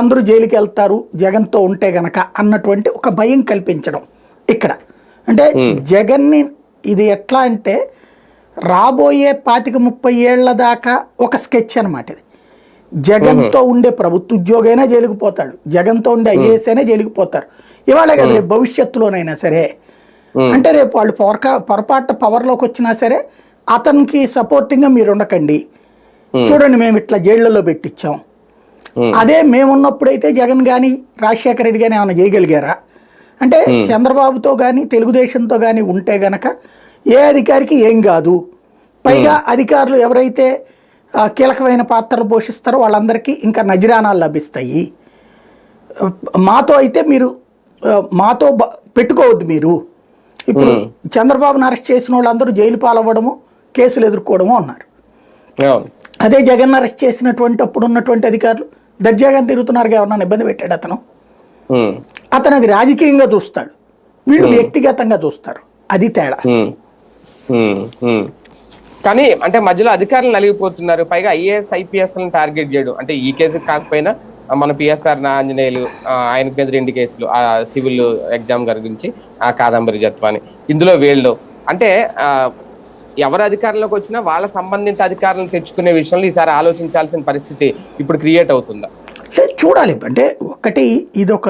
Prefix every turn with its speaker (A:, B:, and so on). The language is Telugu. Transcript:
A: అందరూ జైలుకి వెళ్తారు జగన్తో ఉంటే గనక అన్నటువంటి ఒక భయం కల్పించడం ఇక్కడ. అంటే జగన్ని ఇది ఎట్లా అంటే రాబోయే 25-30 ఏళ్ల దాకా ఒక స్కెచ్ అనమాట ఇది. జగన్తో ఉండే ప్రభుత్వ ఉద్యోగైనా జైలుకు పోతాడు, జగన్తో ఉండే ఐఏఎస్ అయినా జైలుకు పోతారు. ఇవాళ కదా రేపు భవిష్యత్తులోనైనా సరే, అంటే రేపు వాళ్ళు పొరపాటు పవర్లోకి వచ్చినా సరే అతనికి సపోర్టింగ్గా మీరు ఉండకండి, చూడండి మేము ఇట్లా జైళ్లలో పెట్టించాం. అదే మేమున్నప్పుడైతే జగన్ కానీ రాజశేఖర రెడ్డి కానీ ఏమైనా చేయగలిగారా అంటే, చంద్రబాబుతో కానీ తెలుగుదేశంతో కానీ ఉంటే గనక ఏ అధికారికి ఏం కాదు. పైగా అధికారులు ఎవరైతే కీలకమైన పాత్రలు పోషిస్తారో వాళ్ళందరికీ ఇంకా నజరానాలు లభిస్తాయి. మాతో అయితే మీరు మాతో పెట్టుకోవద్దు. మీరు ఇప్పుడు చంద్రబాబును అరెస్ట్ చేసిన వాళ్ళందరూ జైలు పాలవ్వడము, కేసులు ఎదుర్కోవడము అన్నారు. అదే జగన్ అరెస్ట్ చేసినటువంటి అప్పుడు ఉన్నటువంటి అధికారులు దర్జాగా తిరుగుతున్నారు, ఎవరన్నా ఇబ్బంది పెట్టాడు అతను అది రాజకీయంగా చూస్తాడు, వీళ్ళు వ్యక్తిగతంగా చూస్తారు. అది తేడా.
B: కానీ అంటే మధ్యలో అధికారులు నలిగిపోతున్నారు, పైగా ఐఏఎస్ ఐపీఎస్ టార్గెట్ చేయడం. అంటే ఈ కేసు కాకపోయినా మన పిఎస్ఆర్ ఆంజనేయులు ఆయనకు మీద 2 కేసులు, ఆ సివిల్ ఎగ్జామ్ గురించి, ఆ కాదంబరి జత్వాని, ఇందులో వీళ్ళు అంటే ఎవరు అధికారంలోకి వచ్చినా వాళ్ళ సంబంధిత అధికారులను తెచ్చుకునే విషయంలో ఈసారి ఆలోచించాల్సిన పరిస్థితి ఇప్పుడు క్రియేట్ అవుతుందా?
A: చూడాలి. అంటే ఒకటి ఇదొక